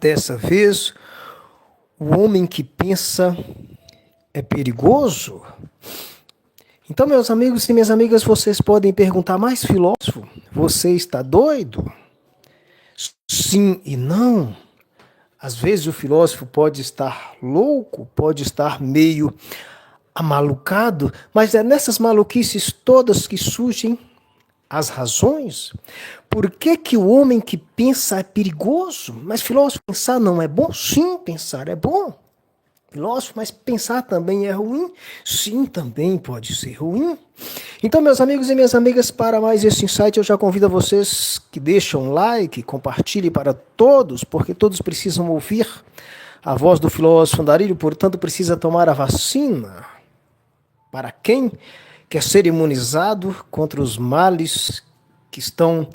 Dessa vez, o homem que pensa é perigoso? Então, meus amigos e minhas amigas, vocês podem perguntar, mas filósofo, você está doido? Sim e não. Às vezes o filósofo pode estar louco, pode estar meio amalucado, mas é nessas maluquices todas que surgem as razões. Por que que o homem que pensa é perigoso? Mas filósofo, pensar não é bom? Sim, pensar é bom. Filósofo, mas pensar também é ruim? Sim, também pode ser ruim. Então, meus amigos e minhas amigas, para mais esse insight, eu já convido a vocês que deixem um like, compartilhem para todos, porque todos precisam ouvir a voz do filósofo Andarilho, portanto, precisa tomar a vacina. Para quem quer ser imunizado contra os males que estão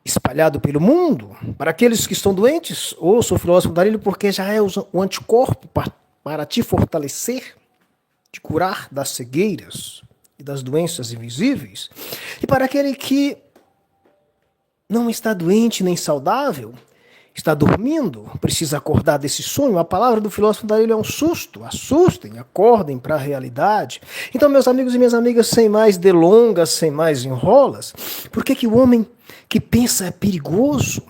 espalhados pelo mundo, para aqueles que estão doentes, ouça o filósofo Andarilho, porque já é o anticorpo para te fortalecer, te curar das cegueiras e das doenças invisíveis. E para aquele que não está doente nem saudável, está dormindo, precisa acordar desse sonho, a palavra do filósofo Andarilho é um susto. Assustem, acordem para a realidade. Então, meus amigos e minhas amigas, sem mais delongas, sem mais enrolas, por que que o homem que pensa é perigoso?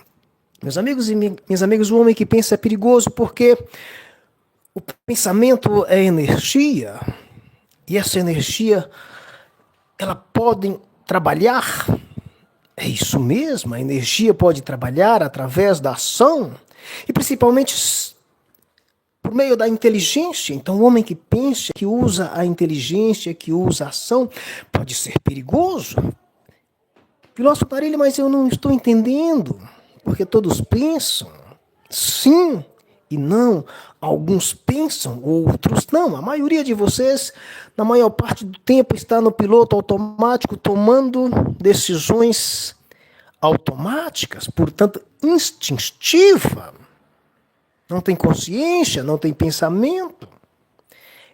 Meus amigos e minhas amigas, o homem que pensa é perigoso porque o pensamento é energia, e essa energia, ela pode trabalhar. É isso mesmo, a energia pode trabalhar através da ação, e principalmente por meio da inteligência. Então, o homem que pensa, que usa a inteligência, que usa a ação, pode ser perigoso. Filósofo Andarilho, mas eu não estou entendendo, porque todos pensam. Sim e não. Alguns pensam, outros não. A maioria de vocês, na maior parte do tempo, está no piloto automático, tomando decisões automáticas, portanto, instintiva. Não tem consciência, não tem pensamento.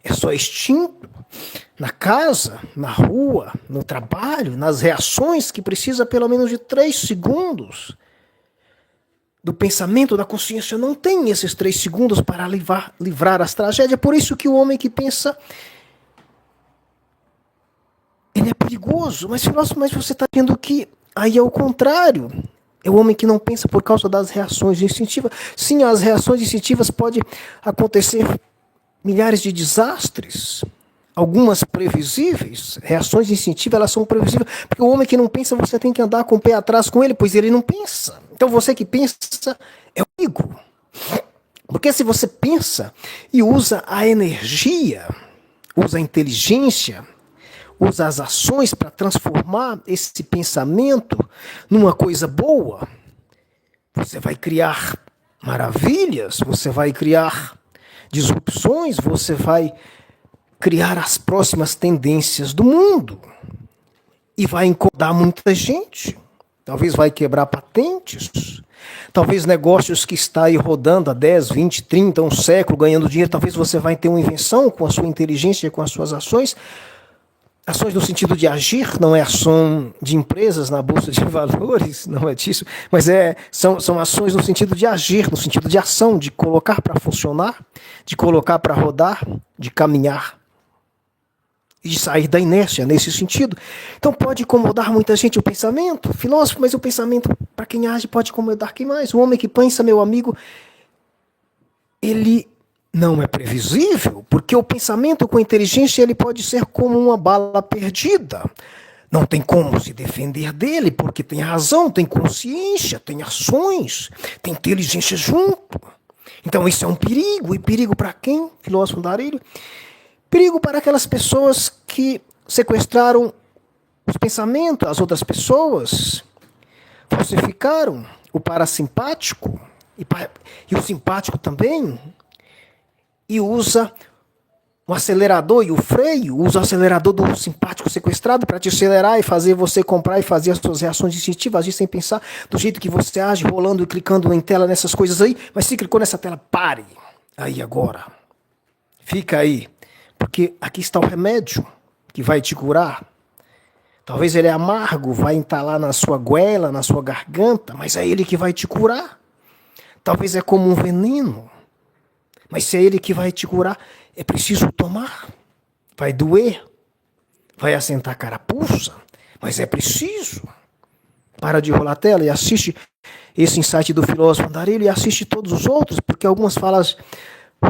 É só instinto. Na casa, na rua, no trabalho, nas reações, que precisa pelo menos de 3 segundos do pensamento, da consciência. Não tem esses 3 segundos para livrar as tragédias. Por isso que o homem que pensa, ele é perigoso. Mas, filósofo, mas você está vendo que aí é o contrário. É o homem que não pensa por causa das reações instintivas. Sim, as reações instintivas podem acontecer milhares de desastres. Algumas previsíveis, reações instintivas, elas são previsíveis, porque o homem que não pensa, você tem que andar com o pé atrás com ele, pois ele não pensa. Então você que pensa é o ego. Porque se você pensa e usa a energia, usa a inteligência, usa as ações para transformar esse pensamento numa coisa boa, você vai criar maravilhas, você vai criar disrupções, você vai criar as próximas tendências do mundo e vai incomodar muita gente. Talvez vai quebrar patentes, talvez negócios que está aí rodando há 10, 20, 30, um século ganhando dinheiro, talvez você vai ter uma invenção com a sua inteligência, com as suas ações. Ações no sentido de agir, não é ação de empresas na bolsa de valores, não é disso, mas são ações no sentido de agir, no sentido de ação, de colocar para funcionar, de colocar para rodar, de caminhar e de sair da inércia nesse sentido. Então pode incomodar muita gente o pensamento, filósofo, mas o pensamento, para quem age, pode incomodar quem mais? O homem que pensa, meu amigo, ele não é previsível, porque o pensamento com inteligência ele pode ser como uma bala perdida. Não tem como se defender dele, porque tem razão, tem consciência, tem ações, tem inteligência junto. Então isso é um perigo. E perigo para quem, filósofo Andarilho? Perigo para aquelas pessoas que sequestraram os pensamentos das outras pessoas, falsificaram o parasimpático e o simpático também, e usa o acelerador e o freio, usa o acelerador do simpático sequestrado para te acelerar e fazer você comprar e fazer as suas reações instintivas, agir sem pensar, do jeito que você age, rolando e clicando em tela nessas coisas aí. Mas se clicou nessa tela, pare aí agora. Fica aí, porque aqui está o remédio que vai te curar. Talvez ele é amargo, vai entalar na sua goela, na sua garganta, mas é ele que vai te curar. Talvez é como um veneno. Mas se é ele que vai te curar, é preciso tomar. Vai doer. Vai assentar a carapuça. Mas é preciso. Para de rolar a tela e assiste esse insight do filósofo Andarilho e assiste todos os outros, porque algumas falas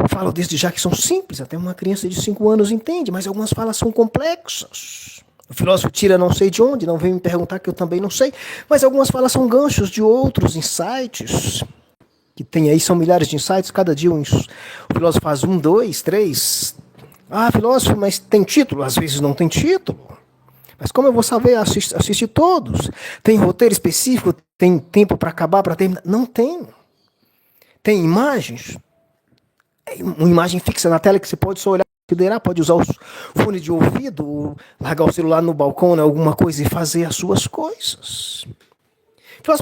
falam desde já que são simples, até uma criança de 5 anos entende, mas algumas falas são complexas. O filósofo tira não sei de onde, não vem me perguntar que eu também não sei, mas algumas falas são ganchos de outros insights, que tem aí, são milhares de insights, cada dia o filósofo faz 1, 2, 3. Ah, filósofo, mas tem título? Às vezes não tem título. Mas como eu vou saber assistir todos? Tem roteiro específico? Tem tempo para acabar, para terminar? Não tem. Tem imagens? Uma imagem fixa na tela que você pode só olhar, considerar, pode usar os fones de ouvido, largar o celular no balcão, né, alguma coisa e fazer as suas coisas.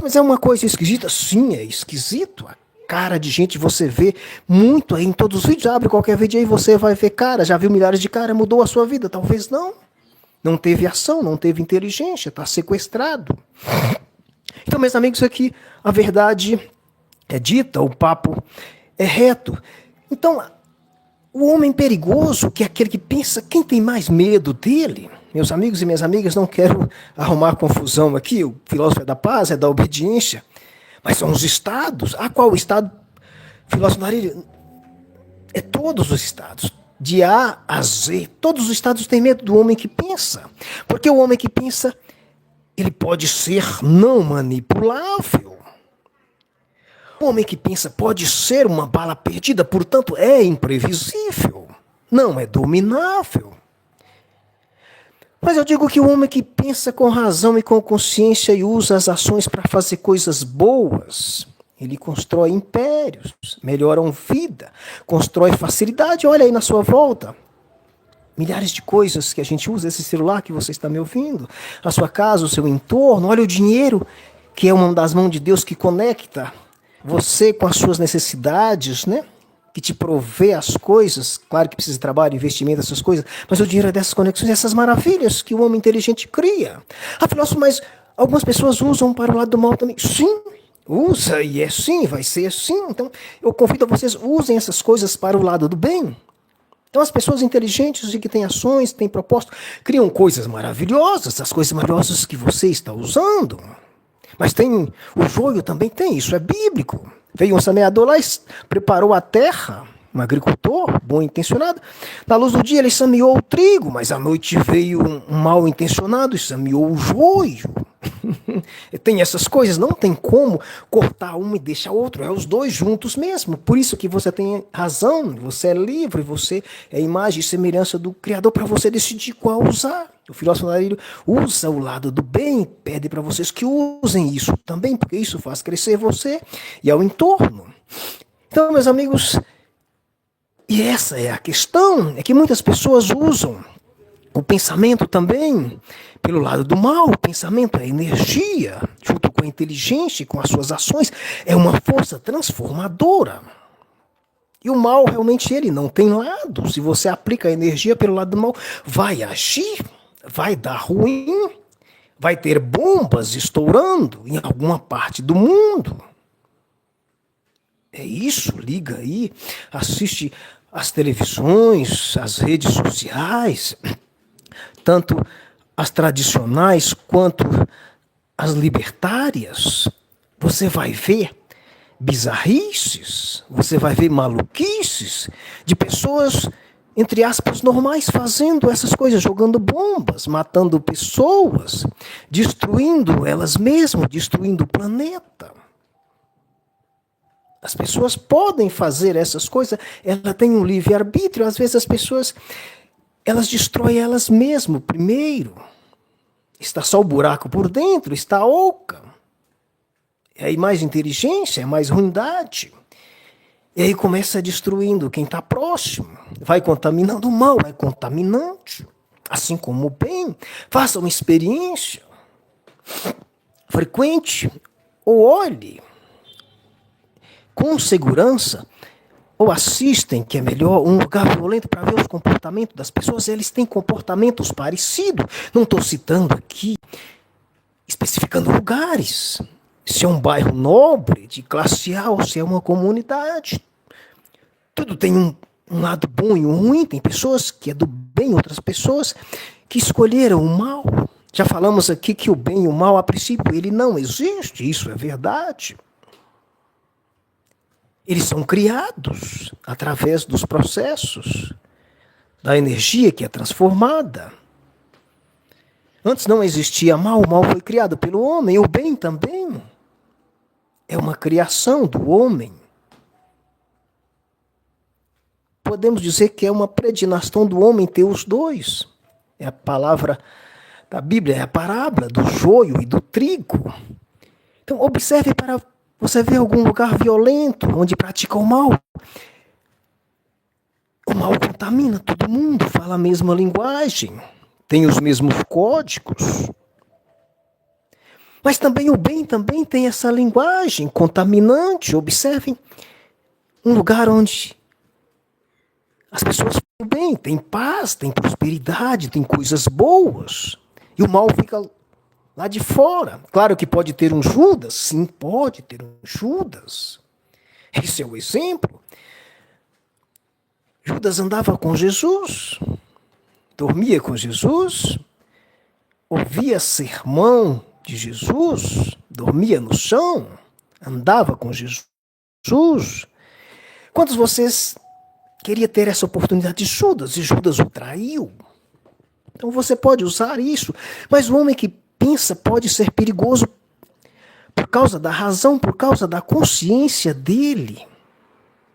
Mas é uma coisa esquisita? Sim, é esquisito. A cara de gente você vê muito aí em todos os vídeos. Abre qualquer vídeo aí você vai ver cara. Já viu milhares de cara, mudou a sua vida? Talvez não. Não teve ação, não teve inteligência, está sequestrado. Então, meus amigos, aqui a verdade é dita, o papo é reto. Então, o homem perigoso, que é aquele que pensa, quem tem mais medo dele? Meus amigos e minhas amigas, não quero arrumar confusão aqui, o filósofo é da paz, é da obediência, mas são os estados. Ah, qual estado? Filósofo Narilho, é todos os estados. De A a Z, todos os estados têm medo do homem que pensa. Porque o homem que pensa, ele pode ser não manipulável. O homem que pensa pode ser uma bala perdida, portanto é imprevisível. Não é dominável. Mas eu digo que o homem que pensa com razão e com consciência e usa as ações para fazer coisas boas, ele constrói impérios, melhoram vida, constrói facilidade. Olha aí na sua volta. Milhares de coisas que a gente usa, esse celular que você está me ouvindo, a sua casa, o seu entorno. Olha o dinheiro, que é uma das mãos de Deus que conecta você com as suas necessidades, né? Que te provê as coisas. Claro que precisa de trabalho, investimento, essas coisas, mas o dinheiro é dessas conexões, essas maravilhas que o homem inteligente cria. Ah, filósofo, mas algumas pessoas usam para o lado do mal também. Sim. Usa, e é assim, vai ser assim. Então, eu convido a vocês, usem essas coisas para o lado do bem. Então, as pessoas inteligentes e que têm ações, têm propósito, criam coisas maravilhosas, as coisas maravilhosas que você está usando. Mas tem, o joio também tem, isso é bíblico. Veio um semeador lá, preparou a terra, um agricultor bom intencionado. Na luz do dia ele semeou o trigo, mas à noite veio um mal intencionado e semeou o joio. Tem essas coisas, não tem como cortar um e deixar o outro, é os dois juntos mesmo. Por isso que você tem razão, você é livre, você é imagem e semelhança do Criador para você decidir qual usar. O filósofo Narilho usa o lado do bem, pede para vocês que usem isso também, porque isso faz crescer você e ao entorno. Então, meus amigos, e essa é a questão, é que muitas pessoas usam o pensamento também pelo lado do mal. O pensamento é energia, junto com a inteligência e com as suas ações, é uma força transformadora. E o mal, realmente, ele não tem lado. Se você aplica a energia pelo lado do mal, vai agir, vai dar ruim, vai ter bombas estourando em alguma parte do mundo. É isso, liga aí, assiste as televisões, as redes sociais, tanto as tradicionais quanto as libertárias. Você vai ver bizarrices, você vai ver maluquices de pessoas, entre aspas, normais, fazendo essas coisas, jogando bombas, matando pessoas, destruindo elas mesmas, destruindo o planeta. As pessoas podem fazer essas coisas, ela tem um livre-arbítrio. Às vezes as pessoas, elas destroem elas mesmas primeiro. Está só o buraco por dentro, está oca. E aí mais inteligência, é mais ruindade. E aí começa destruindo quem está próximo. Vai contaminando o mal, é contaminante. Assim como o bem. Faça uma experiência frequente ou olhe com segurança, ou assistem, que é melhor, um lugar violento para ver os comportamentos das pessoas. Eles têm comportamentos parecidos. Não estou citando aqui, especificando lugares. se é um bairro nobre, de classe A, ou se é uma comunidade. Tudo tem um lado bom e um ruim. Tem pessoas que é do bem, outras pessoas que escolheram o mal. Já falamos aqui que o bem e o mal, a princípio, ele não existe. Isso é verdade. Eles são criados através dos processos da energia que é transformada. Antes não existia mal, o mal foi criado pelo homem, o bem também é uma criação do homem. Podemos dizer que é uma predestinação do homem ter os dois. É a palavra da Bíblia, é a parábola do joio e do trigo. Então, observe para você ver algum lugar violento onde pratica o mal. O mal contamina todo mundo, fala a mesma linguagem, tem os mesmos códigos. Mas também o bem também tem essa linguagem contaminante. Observem um lugar onde as pessoas ficam bem, tem paz, tem prosperidade, tem coisas boas. E o mal fica lá de fora. Claro que pode ter um Judas, sim, pode ter um Judas. Esse é o exemplo. Judas andava com Jesus, dormia com Jesus, ouvia sermão de Jesus, dormia no chão, andava com Jesus. Quantos de vocês queria ter essa oportunidade de Judas, e Judas o traiu? Então você pode usar isso, mas o homem que pensa pode ser perigoso por causa da razão, por causa da consciência dele.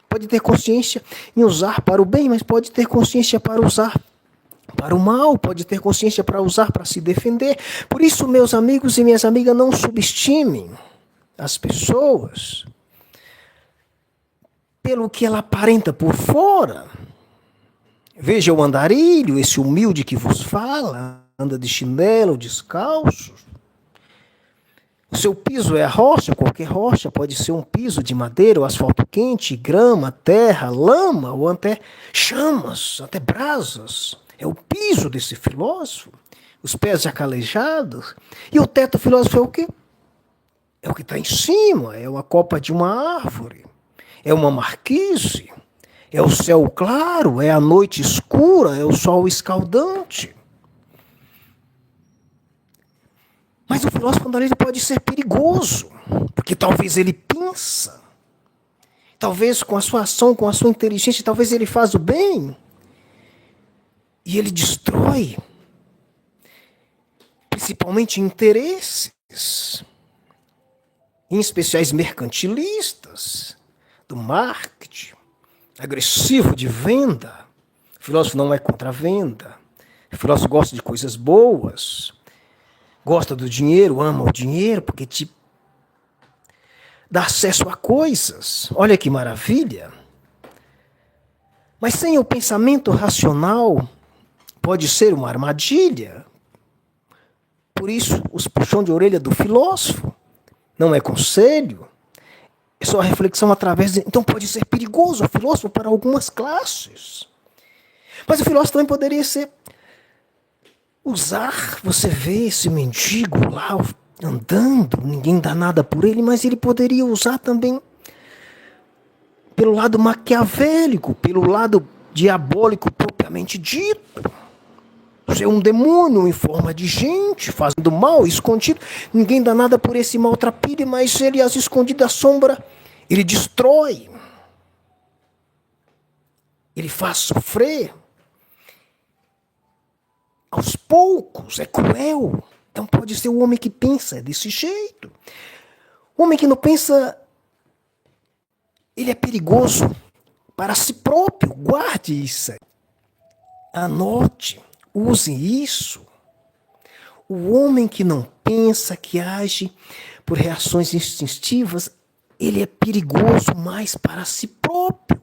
Pode ter consciência em usar para o bem, mas pode ter consciência para usar para o mal, pode ter consciência para usar para se defender. Por isso, meus amigos e minhas amigas, não subestimem as pessoas pelo que ela aparenta por fora. Veja o andarilho, esse humilde que vos fala, anda de chinelo, descalço. O seu piso é a rocha, qualquer rocha, pode ser um piso de madeira, ou asfalto quente, grama, terra, lama, ou até chamas, até brasas. É o piso desse filósofo, os pés já calejados. E o teto filósofo é o quê? É o que está em cima, é uma copa de uma árvore, é uma marquise, é o céu claro, é a noite escura, é o sol escaldante. Mas o filósofo andarilho pode ser perigoso, porque talvez ele pensa, talvez com a sua ação, com a sua inteligência, talvez ele faz o bem, e ele destrói, principalmente interesses, em especiais mercantilistas, do marketing, agressivo de venda. O filósofo não é contra a venda, o filósofo gosta de coisas boas, gosta do dinheiro, ama o dinheiro, porque te dá acesso a coisas. Olha que maravilha. Mas sem o pensamento racional, pode ser uma armadilha. Por isso, os puxão de orelha do filósofo não é conselho, é só reflexão através de... Então pode ser perigoso o filósofo para algumas classes. Mas o filósofo também poderia ser... usar, você vê esse mendigo lá andando, ninguém dá nada por ele, mas ele poderia usar também pelo lado maquiavélico, pelo lado diabólico propriamente dito. Ser um demônio em forma de gente, fazendo mal, escondido. Ninguém dá nada por esse maltrapilho, mas ele, às escondidas da sombra, ele destrói. Ele faz sofrer. Aos poucos, é cruel. Então pode ser o homem que pensa desse jeito. O homem que não pensa, ele é perigoso para si próprio. Guarde isso. Anote. Use isso. O homem que não pensa, que age por reações instintivas, ele é perigoso mais para si próprio.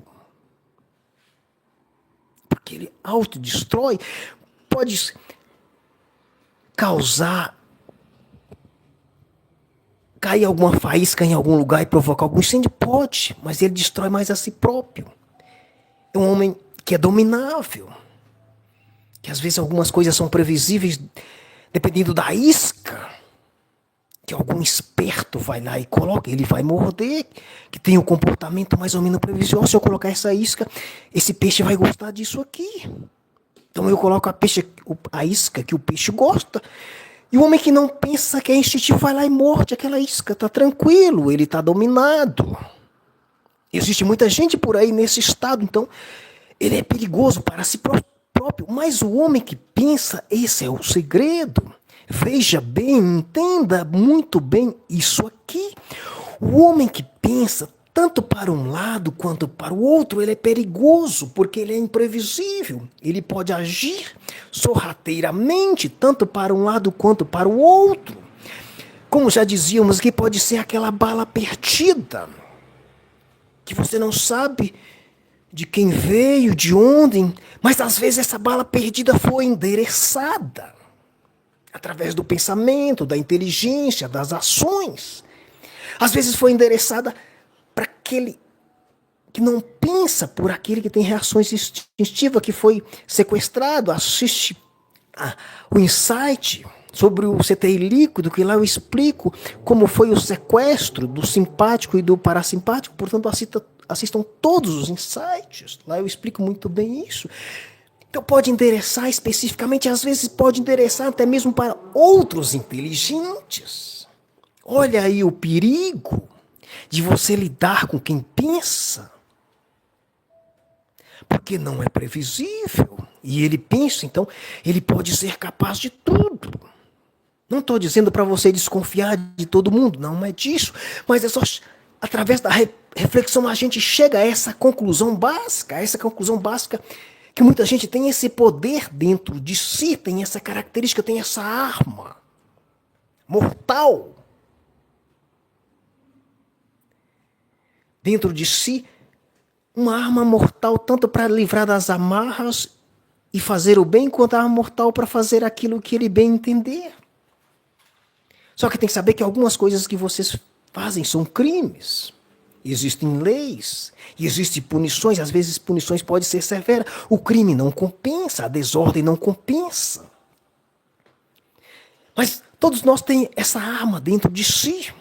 Porque ele autodestrói, pode causar, cair alguma faísca em algum lugar e provocar algum incêndio? Pode, mas ele destrói mais a si próprio. É um homem que é dominável. Que às vezes algumas coisas são previsíveis dependendo da isca que algum esperto vai lá e coloca, ele vai morder, que tem um comportamento mais ou menos previsível. Se eu colocar essa isca, esse peixe vai gostar disso aqui. Então eu coloco a isca que o peixe gosta. E o homem que não pensa, que é instintivo, vai lá e morde aquela isca. Está tranquilo, ele está dominado. Existe muita gente por aí nesse estado, então ele é perigoso para si próprio. Mas o homem que pensa, esse é o segredo. Veja bem, entenda muito bem isso aqui. O homem que pensa tanto para um lado quanto para o outro, ele é perigoso, porque ele é imprevisível. Ele pode agir sorrateiramente, tanto para um lado quanto para o outro. Como já dizíamos, que pode ser aquela bala perdida, que você não sabe de quem veio, de onde, mas às vezes essa bala perdida foi endereçada através do pensamento, da inteligência, das ações. Às vezes foi endereçada para aquele que não pensa, por aquele que tem reações instintivas, que foi sequestrado. Assiste o insight sobre o CTI líquido, que lá eu explico como foi o sequestro do simpático e do parasimpático. Portanto, assistam todos os insights. Lá eu explico muito bem isso. Então pode endereçar especificamente, às vezes pode endereçar até mesmo para outros inteligentes. Olha aí o perigo de você lidar com quem pensa. Porque não é previsível. E ele pensa, então, ele pode ser capaz de tudo. Não estou dizendo para você desconfiar de todo mundo, não é disso. Mas é só através da reflexão a gente chega a essa conclusão básica, que muita gente tem esse poder dentro de si, tem essa característica, tem essa arma mortal dentro de si, uma arma mortal tanto para livrar das amarras e fazer o bem, quanto a arma mortal para fazer aquilo que ele bem entender. Só que tem que saber que algumas coisas que vocês fazem são crimes. Existem leis, e existem punições, às vezes punições podem ser severas. O crime não compensa, a desordem não compensa. Mas todos nós temos essa arma dentro de si.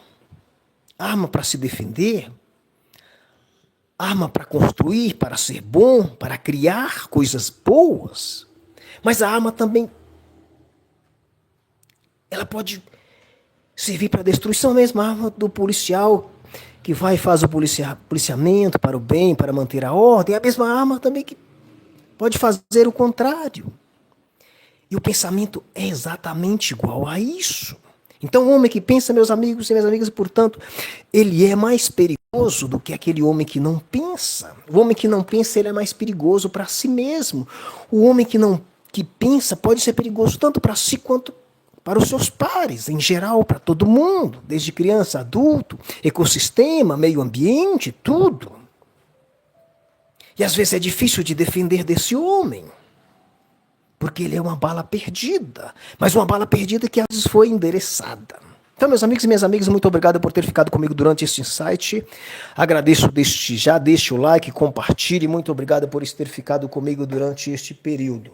Arma para se defender, arma para construir, para ser bom, para criar coisas boas. Mas a arma também, ela pode servir para a destruição mesmo, a arma do policial que vai e faz o policiamento para o bem, para manter a ordem, é a mesma arma também que pode fazer o contrário. E o pensamento é exatamente igual a isso. Então o homem que pensa, meus amigos e minhas amigas, portanto, ele é mais perigoso do que aquele homem que não pensa. O homem que não pensa, ele é mais perigoso para si mesmo. O homem que pensa pode ser perigoso tanto para si quanto para os seus pares, em geral, para todo mundo, desde criança, adulto, ecossistema, meio ambiente, tudo. E às vezes é difícil de defender desse homem, porque ele é uma bala perdida, mas uma bala perdida que às vezes foi endereçada. Então, meus amigos e minhas amigas, muito obrigado por ter ficado comigo durante este insight. Agradeço deixe o like, compartilhe. Muito obrigado por ter ficado comigo durante este período.